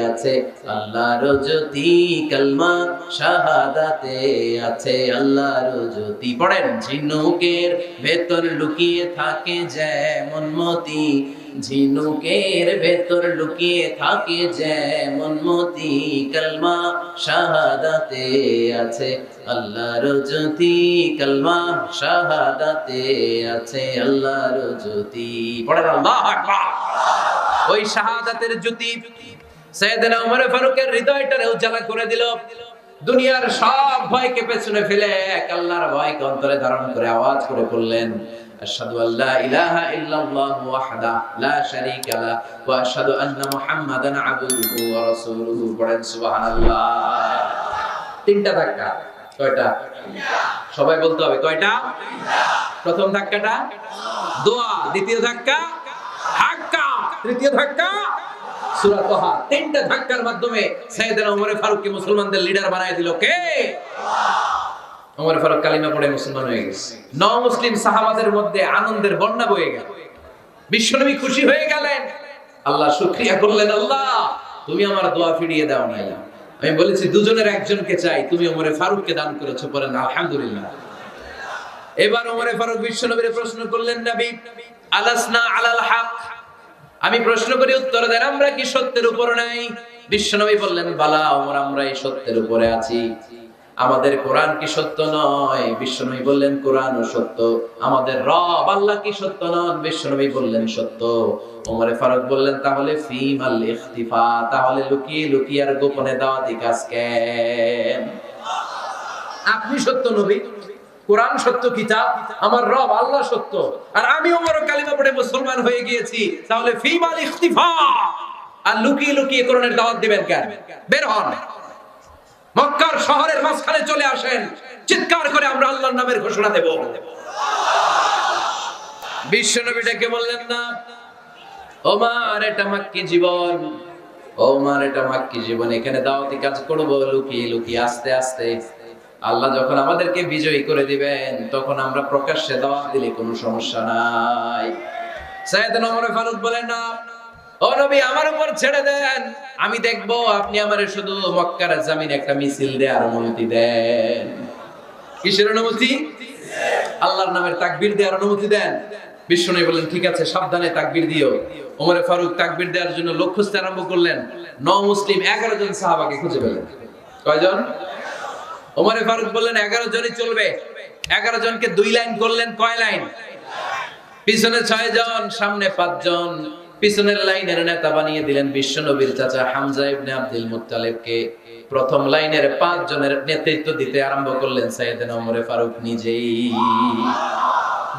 আছে আল্লাহর জ্যোতি, কালমা শাহাদাতে আছে আল্লাহর জ্যোতি। পড়েন, ঝিনুকের ভেতর লুকিয়ে থাকে যেমন মতি, ঝিনুকের ভেতর লুকিয়ে থাকে যেমন মতি, কালমা শাহাদাতে আছে আল্লাহর জ্যোতি, কালমা শাহাদাতে আছে আল্লাহর জ্যোতি। পড়েন আল্লাহু আকবার। ওই শাহাদাতের জ্যোতি সাইয়েদনা ওমর ফারুকের হৃদয়টারে উজালা করে দিল। দুনিয়ার সব ভয়কে পেছনে ফেলে এক আল্লাহর ভয়কে অন্তরে ধারণ করে আওয়াজ করে বললেন, আশহাদু আল্লা ইলাহা ইল্লাল্লাহু ওয়াহদা লা শারীকা লা ওয়া আশহাদু আন্না মুহাম্মাদান আবদুহু ওয়া রাসূলুহু। পড়েন সুবহানাল্লাহ। তিনটা ধাক্কা। কয়টা? সবাই বলতে হবে কয়টা? প্রথম ধাক্কাটা দোয়া, দ্বিতীয় ধাক্কা হাক্কা, তৃতীয় ধাক্কা সূরা তাহা। তিনটা ধাক্কার মাধ্যমে সাইয়েদনা ওমর ফারুককে মুসলমানদের লিডার বানায় দিল কে? ওমর ফারুক কালিমা পড়ে মুসলমান হয়ে গেছে। মুসলিম সাহাবাদের মধ্যে আনন্দের বন্যা বয়ে গেল। বিশ্বনবী খুশি হয়ে গেলেন। আল্লাহ শুকরিয়া করলেন, আল্লাহ তুমি আমার দোয়া ফিরিয়ে দাও নাই। আমি বলেছি দুজনের একজনকে চাই, তুমি ওমর ফারুককে দান করেছো। পড়েন আলহামদুলিল্লাহ। এবার ওমর ফারুক বিশ্বনবীর প্রশ্ন করলেন, নবী আলাসনা আলাল হক, আমি প্রশ্ন করি উত্তর দেন, আমরা কি সত্যের উপর নাই? বিশ্বনবী বললেন, বালা ওমর, আমরা এই সত্যের উপরে আছি। আমাদের কোরআন কি সত্য নয়? বিশ্বনবী বললেন, কোরআনও সত্য। আমাদের রব আল্লাহ কি সত্য নন? বিশ্বনবী বললেন, সত্য। ওমর ফারুক বললেন, তাহলে ফিমাল ইখতিফা, তাহলে লুকিয়ে লুকিয়ে আর গোপনে দাওয়াতি কাজ কেন? আপনি সত্য নবী, কোরআন সত্য কিতাব, আমার রব আল্লাহ সত্য, আর আমি ওমর কালিমা পড়ে মুসলমান হয়ে গিয়েছি, তাহলে ফিমাল ইখতিফা, আর লুকিয়ে লুকিয়ে কোরআনের দাওয়াত দিবেন কেন? বের হন, মক্কার শহরের মাঝখানে চলে আসেন, চিৎকার করে আমরা আল্লাহর নামের ঘোষণা দেব। বিশ্বনবী ডেকে বললেন, না ওমর, এটা মাক্কি জীবন, ওমর এটা মাক্কি জীবন, এখানে দাওয়াতি কাজ করব লুকিয়ে লুকিয়ে, আস্তে আস্তে। আল্লাহ যখন আমাদেরকে বিজয়ী করে দিবেন, তখন আমরা প্রকাশ্যে দাওয়াত দিলে কোনো সমস্যা নাই। সাইয়েদনা ওমর ফারুক বলেন, না ও নবী, আমার উপর ছেড়ে দেন, আমি দেখবো আপনি আমারে শুধু মক্কার জমিনে একটা মিছিল দেওয়ার অনুমতি দেন। কিসের অনুমতি? আল্লাহর নামের তাকবীর দেওয়ার অনুমতি দেন। বিশ্বনবী বলেন, ঠিক আছে, সাবধানে তাকবীর দিও। ওমর ফারুক তাকবীর দেওয়ার জন্য লোক খুঁজতে আরম্ভ করলেন। মুসলিম 11 জন সাহাবাকে খুঁজে পেলেন। কয়জন? ওমর ফারুক বললেন 11 জনই চলবে। 11 জনকে 2 লাইন করলেন। কয় লাইন? পিছনে 6 জন, সামনে 5 জন। পিছনের লাইনের নেতা বানিয়ে দিলেন বিশ্বনবীর চাচা হামজা ইবনে আব্দুল মুত্তালিবকে। প্রথম লাইনের 5 জনের নেতৃত্ব দিতে আরম্ভ করলেন সাইয়েদনা ওমর ফারুক নিজেই।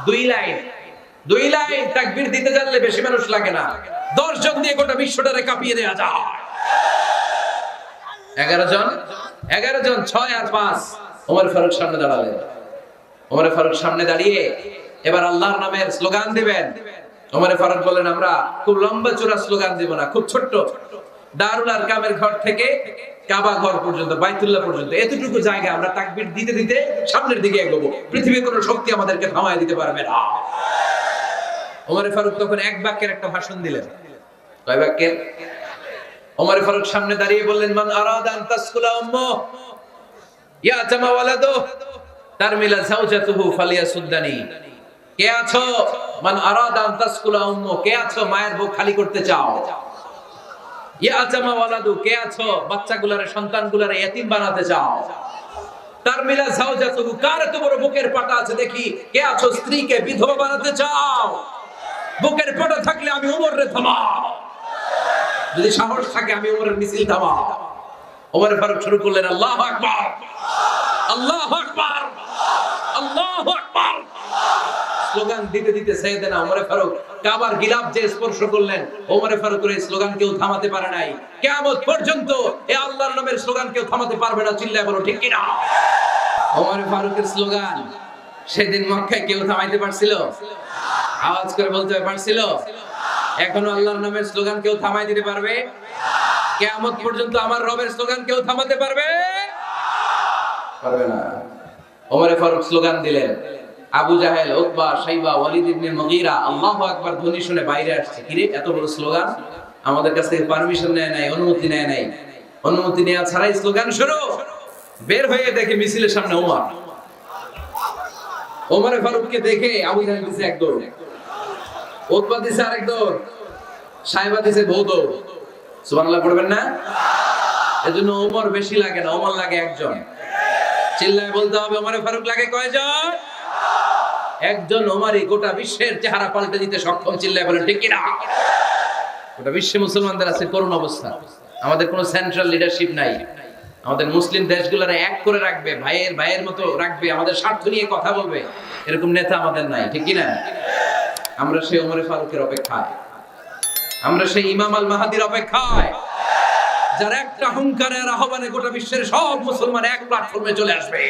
2 লাইন তাকবীর দিতে জানলে বেশি মানুষ লাগে না, 10 জন দিয়ে গোটা বিশ্বটারে কাঁপিয়ে দেওয়া যায়। 11 জন, 6 আর 5। ওমর ফারুক সামনে দাঁড়ালেন। ওমর ফারুক সামনে দাঁড়িয়ে এবার আল্লাহর নামের স্লোগান দিবেন। ওমর ফারুক বলেন, আমরা খুব লম্বা চূড়া স্লোগান দিব না, খুব ছোট্ট, দারুল আরকামের ঘর থেকে কাবা ঘর পর্যন্ত, বাইতুল্লাহ পর্যন্ত, এতটুকু জায়গা আমরা তাকবীর দিতে দিতে সামনের দিকে এগোবো। পৃথিবীর কোনো শক্তি আমাদেরকে থামায় দিতে পারবে না। ওমর ফারুক তখন এক বাক্যের একটা ভাষণ দিলেন। কয় বাক্যের? ওমর ফারুক সামনে দাঁড়িয়ে বললেন, মান আরাদা আন তাসকুলা উম্মু ইয়াতামা ওয়ালাদু তারমিলা যাওজাতুহু ফালিয়াসুদ্দানি। কে আছো? মান আরাদা আন তাসকুলা উম্মু, কে আছো মায়ের বুক খালি করতে চাও? ইয়াতামা ওয়ালাদু, কে আছো বাচ্চাগুলারে, সন্তানগুলারে এতিম বানাতে চাও? তারমিলা যাওজাতুহু, কার এত বড় বুকের পাটা আছে দেখি, কে আছো স্ত্রীকে বিধবা বানাতে চাও? বুকের পাটা থাকলে আমি ওমরে থামাও, যদি সাহস থাকে আমি ওমরের মিছিল থামাও। ওমর ফারুক শুরু করলেন, আল্লাহু আকবার, আল্লাহু আকবার, আল্লাহু আকবার। স্লোগান দিতে দিতে সাইয়েদনা ওমর ফারুক কাবার গিলাফ যে স্পর্শ করলেন, ওমর ফারুকের এই স্লোগান কেউ থামাতে পারে নাই। কিয়ামত পর্যন্ত এই আল্লাহর নামের স্লোগান কেউ থামাতে পারবে না। চিল্লায় বলো ঠিক কিনা? ওমর ফারুকের স্লোগান সেদিন মক্কায় কেউ থামাইতে পারছিল? আওয়াজ করে বলতে পারছিল? এখনো আল্লাহর নামের স্লোগান কেউ থামাই দিতে পারবে? কিয়ামত পর্যন্ত আমার রবের স্লোগান কেউ থামাতে পারবে? পারবে না। ওমর ফারুক স্লোগান দিলেন, আবু জাহেল, উতবা, শাইবা, ওয়ালিদ ইবনে মুগীরা আল্লাহু আকবার ধ্বনি শুনে বাইরে আসছে। কিরে এত বড় স্লোগান, আমাদের কাছ থেকে পারমিশন নেয় নাই, অনুমতি নেয় নাই, অনুমতি নেওয়া ছাড়াই স্লোগান শুরু। বের হয়ে দেখে মিছিলের সামনে ওমর। ওমরে ফারুককে দেখে আবু জাহেল দিছে এক দৌড়, উতবা দিছে আরেক দৌড়, শাইবা দিছে বহু দৌড়। সুবহানাল্লাহ পড়বেন না? এজন্য ওমর বেশি লাগে না, ওমর লাগে একজন। চিল্লায় বলতে হবে ওমরে ফারুক লাগে কয়জন? একজন। ওমরই গোটা বিশ্বের চেহারা পাল্টে দিতে সক্ষম। চিল্লায় বলেন ঠিক কি না? গোটা বিশ্বে মুসলমানদের আছে করুণ অবস্থা। আমাদের কোনো সেন্ট্রাল লিডারশিপ নাই। আমাদের মুসলিম দেশগুলোরে এক করে রাখবে, ভাইয়ের ভাইয়ের মতো রাখবে, আমাদের স্বার্থ নিয়ে কথা বলবে, এরকম নেতা আমাদের নাই। ঠিক কি না? আমরা সেই ওমরে ফারুকের অপেক্ষায়, আমরা সেই ইমাম আল মাহাদির অপেক্ষায়, যার একটা হুঙ্কারের আহ্বানে গোটা বিশ্বের সব মুসলমান এক প্ল্যাটফর্মে চলে আসবে।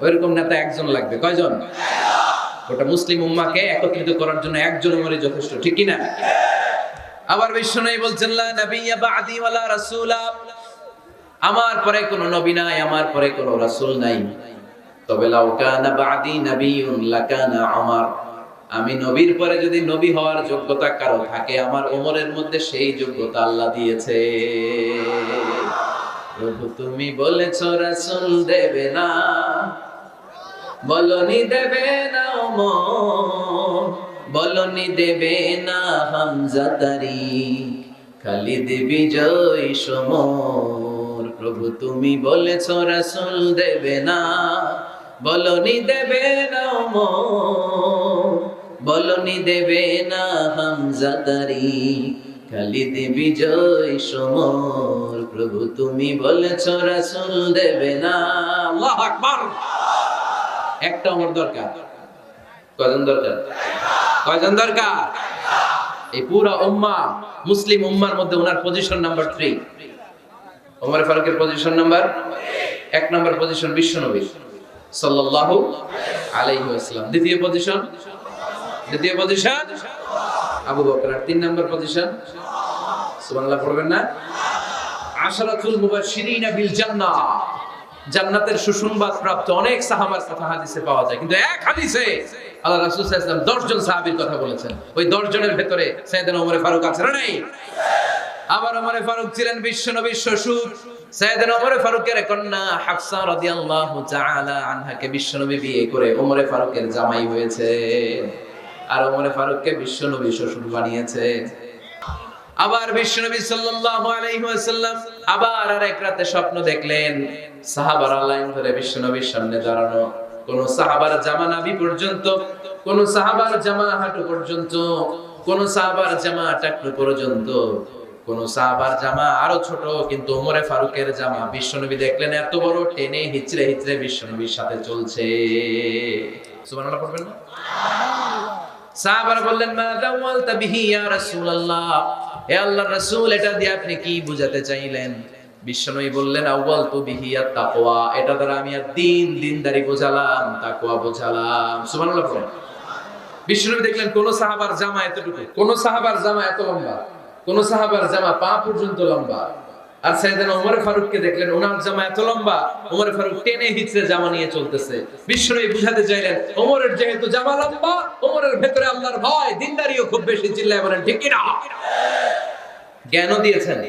ওইরকম নেতা একজন লাগবে। কয়জন? গোটা মুসলিম উম্মাহকে একত্রিত করার জন্য একজন ওমরই যথেষ্ট। ঠিক কি না? আবার বিশ্বনবী বলছেন লা নাবিয়্যা বা'দি ওয়ালা রাসূলা, আমার পরে কোনো নবী নাই, আমার পরে কোনো রাসূল নাই। তবে লাউ কানা বা'দি নাবিয়্যুন লাকানা উমর, আমি নবীর পরে যদি নবী হওয়ার যোগ্যতা কারো থাকে, আমার ওমরের মধ্যে সেই যোগ্যতা আল্লাহ দিয়েছে। প্রভু তুমি বলেছ রাসূল দেবে না, বলনি দেবে না ওমর, বলনি দেবে না হামজা তারিক, খালিদ বিজয় সমর। প্রভু তুমি বলেছ রাসূল দেবে না, বলনি দেবে না ওমর, বলনি দেবে না হামজা তারিক, খালিদ বিজয় সমর। প্রভু তুমি বলেছ রাসূল দেবে না। আল্লাহু আকবার। একটা ওমর দরকার। কয়জন দরকার? কয়জন দরকার? এই পুরো উম্মাহ, মুসলিম উম্মার মধ্যে ওনার পজিশন নাম্বার 3। ওমর ফারুকের পজিশন নাম্বার 1 নাম্বার পজিশন বিশ্বনবী সাল্লাল্লাহু আলাইহি ওয়াসাল্লাম। দ্বিতীয় পজিশন আবু বকর। আর 3 নাম্বার পজিশন সুবহানাল্লাহ পড়বেন না? আশরাতুল মুবাশশিরিনা বিল জান্নাহ, জান্নাতের সুসংবাদ প্রাপ্ত অনেক সাহাবার কথা হাদিসে পাওয়া যায়, কিন্তু এক হাদিসে আল্লাহ রাসূল সাল্লাল্লাহু আলাইহি ওয়াসাল্লাম 10 জন সাহাবীর কথা বলেছেন। ওই 10 জনের ভেতরে সাইয়েদনা ওমর ফারুক আছে না নাই? আবার ওমর ফারুক ছিলেন বিশ্বনবীর শ্বশুর। সাইয়েদনা ওমর ফারুকের কন্যা হাফসা রাদিয়াল্লাহু তাআলা আনহাকে বিশ্বনবী বিয়ে করে ওমর ফারুকের জামাই হয়েছে, আর ওমর ফারুককে বিশ্বনবী শ্বশুর বানিয়েছে। আবার বিশ্বনবী সাল্লাল্লাহু আলাইহি ওয়াসাল্লাম আবার আরেক রাতে স্বপ্ন দেখলেন, সাহাবারা লাইন ধরে বিশ্বনবীর সামনে দাঁড়ানো। কোন সাহাবার জামা নাভি পর্যন্ত, কোন সাহাবার জামা হাঁটু পর্যন্ত, কোন সাহাবার জামা টাকনু পর্যন্ত, কোন সাহাবার জামা আরো ছোট, কিন্তু ওমরে ফারুকের জামা বিশ্বনবী দেখলেন এত বড়, টেনে হিচড়ে হিচড়ে বিশ্বনবীর সাথে চলছে। সুবহানাল্লাহ পড়বেন না? সাহাবারা বললেন মা দাওয়ালতা বিহি ইয়া রাসূলুল্লাহ, হে আল্লাহর রাসূল এটা দিয়ে আপনি কি বুঝাতে চাইলেন? বিশ্বনবী বললেন আউয়ালতু বিহি আত-তাকওয়া, এটা দ্বারা আমি আর দিনদারি বোঝালাম, তাকওয়া বোঝালাম। সুবহানাল্লাহ পড়েন। বিশ্বনবী দেখলেন কোন সাহাবার জামা এতটুকু, কোন সাহাবার জামা এত লম্বা, কোন সাহাবার জামা পা পর্যন্ত লম্বা, আর সাইয়েদনা ওমর ফারুককে দেখলেন ওনার জামা এত লম্বা, ওমর ফারুক টেনে হিচড়ে জামা নিয়ে চলতেছে। বিশ্বনবী বুঝাতে চাইলেন ওমরের যেহেতু জামা লম্বা, ওমরের ভেতরে আল্লাহর ভয়, দিনদারিও খুব বেশি। চিল্লায় বলেন ঠিক কি না? জ্ঞানও দিয়েছেন,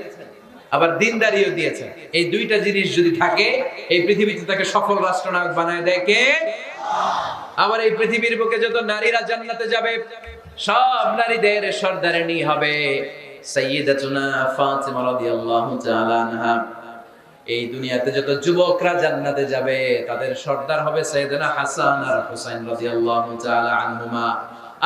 আবার দিনদারিও দিয়েছেন। এই দুইটা জিনিস যদি থাকে, এই পৃথিবীতে তাকে সফল রাষ্ট্রনায়ক বানায় দেয় কে? আবার এই পৃথিবীর বুকে যত নারীরা জান্নাতে যাবে, সব নারীদের সর্দারিনী হবে সাইয়্যিদাতুনা ফাতিমা রাদিয়াল্লাহু তাআলা আনহা। এই দুনিয়াতে যত যুবকরা জান্নাতে যাবে, তাদের সর্দার হবে সাইয়েদনা হাসান আর হুসাইন রাদিয়াল্লাহু তাআলা আনহুমা।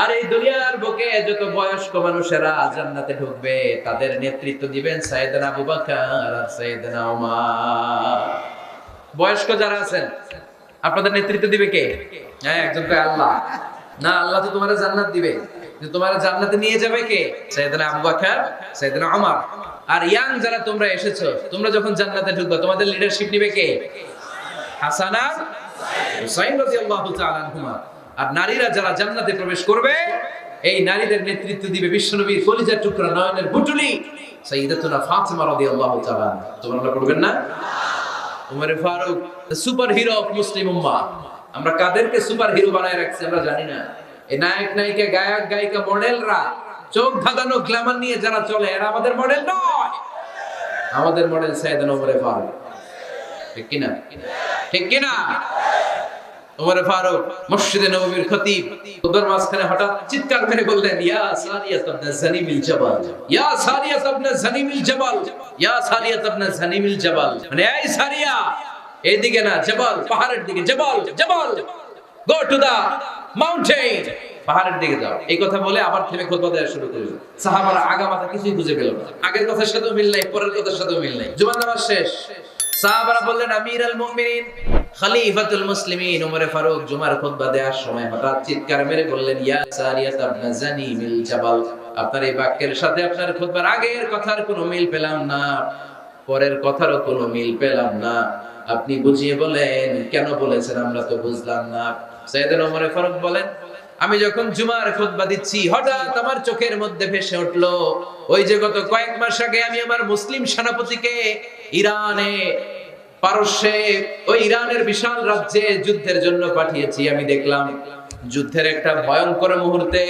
আর এই দুনিয়ার বুকে যত বয়স্ক মানুষেরা জান্নাতে ঢুকবে, তাদের নেতৃত্ব দিবেন সাইয়েদনা আবু বকর আর সাইয়েদনা ওমর। বয়স্ক যারা আছেন, আপনাদের নেতৃত্ব দিবে কে? হ্যাঁ, একজন তো আল্লাহ। না, আল্লাহ তো তোমার জান্নাত দিবে, যে তোমার জান্নাতে নিয়ে যাবে কে? সাইয়েদনা আবু বকর, সাইয়েদনা ওমর। আর ইয়াং যারা তোমরা এসেছো, তোমরা যখন জান্নাতে ঢুকবে, তোমাদের লিডারশিপ নিবে কে? হাসান আর হুসাইন রাদিয়াল্লাহু তাআলা আনহুমা। আর নারীরা যারা জান্নাতে প্রবেশ করবে, এই নারীদের নেতৃত্ব দিবে বিশ্বনবীর কলিজার টুকরা, নয়নের বুটুলি সাইয়্যিদাতুনা ফাতিমা রাদিয়াল্লাহু তাআলা। তোমরা পড়বেন না? Omar Farooq, the superhero of Muslim উম্মাহ, আমরা কাদেরকে সুপার হিরো বানায় রাখছি আমরা জানি না। এই নায়ক নায়িকা গায়ক গায়িকা মডেলরা চোখ ধাঁধানো গ্ল্যামার নিয়ে যারা চলে এরা আমাদের মডেল নয়। আমাদের মডেল সাইয়েদনা ওমর ফারুক। ঠিক কিনা? ঠিক কিনা? ওমর ফারুক মসজিদে নববীর খতিব, খুতবার মাঝখানে হঠাৎ চিৎকার করে বললেন, ইয়া সারিয়াত ইবনে জানিমিল জাবাল, ইয়া সারিয়াত ইবনে জানিমিল জাবাল, ইয়া সারিয়াত ইবনে জানিমিল জাবাল। মানে এই সারিয়া, এইদিকে না, জাবাল পাহাড়ের দিকে, জাবাল জাবাল, গো টু দা মাউন্টেন, পাহাড়ের দিকে যাও। এই কথা বলে আবার থেমে খুতবা দেওয়া শুরু করলেন। সাহাবারা আগা মাথা কিছুই খুঁজে পেল না, আগের কথার সাথে মিল নাই, পরের কথার সাথে মিল নাই। জুমার নামাজ শেষ, সাহাবারা বললেন, আমিরুল মুমিনিন খলিফাতুল মুসলিমিন ওমর ফারুক জুমার খুতবা দেওয়ার সময় হঠাৎ চিৎকার মেরে বললেন, ইয়া সারিয়াত ইবনে জানিমিল জাবাল। আপনার এই বাক্যের সাথে আপনার খুতবার আগের কথার কোনো মিল পেলাম না, পরের কথারও কোনো মিল পেলাম না। আপনি বুঝিয়ে বলেন কেন বলেছেন, আমরা তো বুঝলাম না। সাইয়েদনা ওমর ফারুক বলেন, আমি যখন জুমার খুতবা দিচ্ছি হঠাৎ আমার চোখের মধ্যে ভেসে উঠলো ওই যে গত কয়েক মাস আগে আমি আমার মুসলিম সেনাপতিকে ইরানে, পারস্যে, ওই ইরানের বিশাল রাজ্যে যুদ্ধের জন্য পাঠিয়েছি। আমি দেখলাম যুদ্ধের একটা ভয়ঙ্কর মুহূর্তে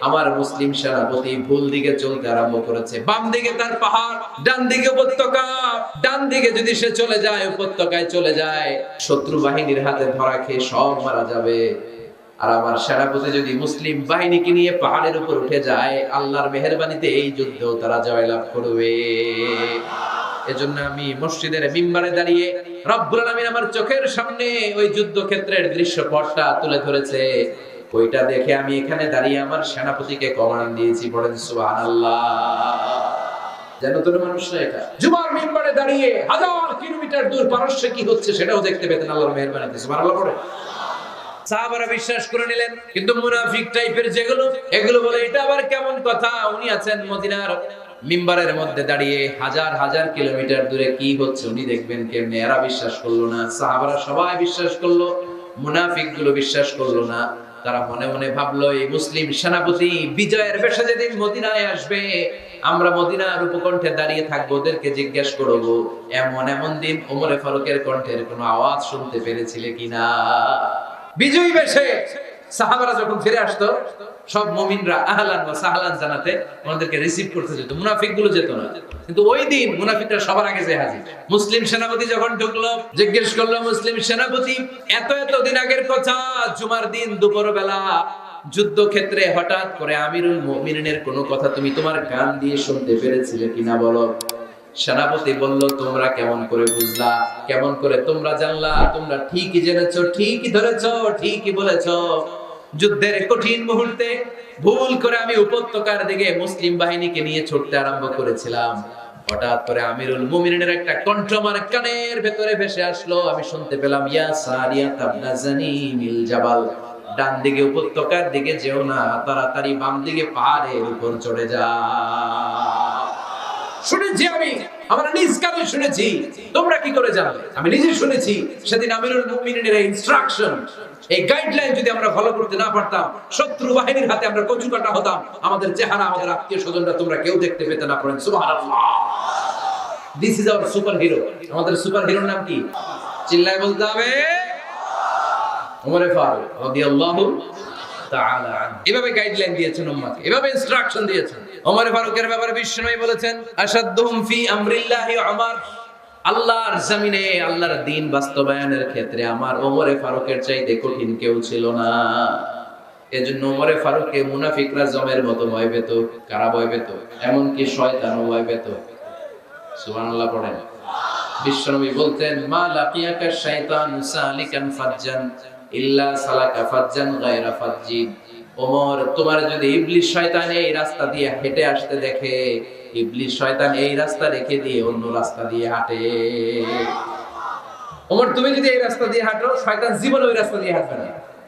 আমার মুসলিম সেনাপতি ভুল দিকে চলতে আরম্ভ করেছে। বাম দিকে তার পাহাড়, ডান দিকে উপত্যকা। ডান দিকে যদি সে চলে যায়, উপত্যকায় চলে যায়, শত্রু বাহিনীর হাতে ধরা খেয়ে সব মারা যাবে। আর আমার সেনাপতি যদি মুসলিম বাহিনীকে নিয়ে পাহাড়ের উপর উঠে যায়, আল্লাহর মেহেরবানিতে এই যুদ্ধেও তারা জয়লাভ করবে। এজন্য আমি মসজিদের মিম্বারে দাঁড়িয়ে রব্বুল আলামিন আমার চোখের সামনে ওই যুদ্ধক্ষেত্রের দৃশ্যপটটা তুলে ধরেছে, ওইটা দেখে আমি এখানে দাঁড়িয়ে আমার সেনাপতিকে কমান্ড দিয়েছি। পড়েন সুবহানাল্লাহ। যেন তোর মানুষ না, এটা জুমার মিম্বারে দাঁড়িয়ে হাজার কিলোমিটার দূর পারস্যে কি হচ্ছে সেটাও দেখতে পেতেন আল্লাহর মেহেরবানিতে। সুবহানাল্লাহ পড়ে সাহাবারা বিশ্বাস করে নিলেন। কিন্তু মুনাফিক টাইপের যেগুলো, এগুলো বলে এটা আবার কেমন কথা, উনি আছেন মদিনার মিম্বারের মধ্যে দাঁড়িয়ে হাজার হাজার কিলোমিটার দূরে কি হচ্ছে উনি দেখবেন কেমনে। এরা বিশ্বাস করলো না, সাহাবারা সবাই বিশ্বাস করলো, মুনাফিক গুলো বিশ্বাস করলো না। তারা মনে মনে ভাবলো, এই মুসলিম সেনাপতি বিজয়ের বেশে যেদিন মদিনায় আসবে, আমরা মদিনার উপকণ্ঠে দাঁড়িয়ে থাকবো, ওদেরকে জিজ্ঞেস করবো এমন এমন দিন ওমর ফারুকের কণ্ঠের কোনো আওয়াজ শুনতে পেরেছিলে কিনা। বিজয়ী বেশে সাহাবারা যখন ফিরে আসতো, সব মুমিনরা আহলান ওয়া সাহলান জানাতে ওনাদেরকে রিসিভ করতে যেত, মুনাফিকগুলো যেত না। কিন্তু ওই দিন মুনাফিকরা সবার আগে যে হাজির। মুসলিম সেনাপতি যখন ঢুকলো, জিজ্ঞেস করলো, মুসলিম সেনাপতি এত এত দিন আগের কথা, জুমার দিন দুপুরবেলা যুদ্ধক্ষেত্রে হঠাৎ করে আমিরুল মুমিনিনের কোনো কথা তুমি তোমার কান দিয়ে শুনতে পেরেছিলে কিনা বলো। সেনাপতি বলল, তোমরা কেমন করে বুঝলা, কেমন করে তোমরা জানলা? তোমরা ঠিকই জেনেছো, ঠিকই ধরেছো, ঠিকই বলেছো। যুদ্ধের কঠিন মুহূর্তে ভুল করে আমি উপত্যকার দিকে মুসলিম বাহিনীকে নিয়ে ছুটতে আরম্ভ করেছিলাম। হঠাৎ করে আমিরুল মুমিনিনের একটা কণ্ঠ আমার কানের ভেতরে ভেসে আসলো। আমি শুনতে পেলাম, ইয়া সারিয়াত ইবনে জানিমিল জাবাল, ডান দিকে উপত্যকার দিকে যেও না, তাড়াতাড়ি বাম দিকে পাহাড়ের উপর চড়ে যাও। শুনেছি আমি, আমরা নিজ কানে শুনেছি, তোমরা কি করে জানলে? আমি নিজে শুনেছি। সেদিন আমিরুল মুমিনিনের এই ইনস্ট্রাকশন, এই গাইডলাইন যদি আমরা ফলো করতে না পারতাম, শত্রু বাহিনীর হাতে আমরা কচু কাটা হতাম। আমাদের চেহারা, আমাদের আত্মীয় স্বজনরা তোমরা কেউ দেখতে পেতে না। পড়েন সুবহানাল্লাহ। This is our super hero. আমাদের সুপার হিরোর নাম কি? চিল্লায় বলতে হবে, ওমর ফারুক রাদিয়াল্লাহু তাআলা আনহু। এভাবে গাইডলাইন দিয়েছেন উম্মতকে, এভাবে ইনস্ট্রাকশন দিয়েছেন। ওমর ফারুকের ব্যাপারে বিশ্বনবী বলেছেন, আশাদ্দুহুম ফি আমরিল্লাহি ওমর, আল্লাহর জমিনে আল্লাহর দ্বীন বাস্তবায়নের ক্ষেত্রে আমার ওমর ফারুকের চাইতে কঠিন কেউ ছিল না। এজন্য ওমর ফারুককে মুনাফিকরা জমের মতো ভয় পেত। কারা ভয় পেত? এমনকি শয়তানও ভয় পেত। সুবহানাল্লাহ পড়েন। বিশ্বনবী বলতেন, মা লাকিয়াকা শাইতান সালিকান ফাজ্জান ইল্লা সালাকা ফাজ্জান গায়রা ফাজ্জিন। ওমর, তোমার যদি ইবলিস শয়তান এই রাস্তা দিয়ে হেঁটে আসতে দেখে, ইবলিস শয়তান এই রাস্তা রেখে দিয়ে অন্য রাস্তা দিয়ে হাঁটে। ওমর, তুমি যদি এই রাস্তা দিয়ে হাঁটো, শয়তান জীবনে ওই রাস্তা দিয়ে হাঁটবে না,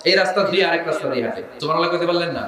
এই রাস্তা দিয়ে আরেক রাস্তা দিয়ে হাঁটে। সুবহানাল্লাহ কইতে পারলেন না?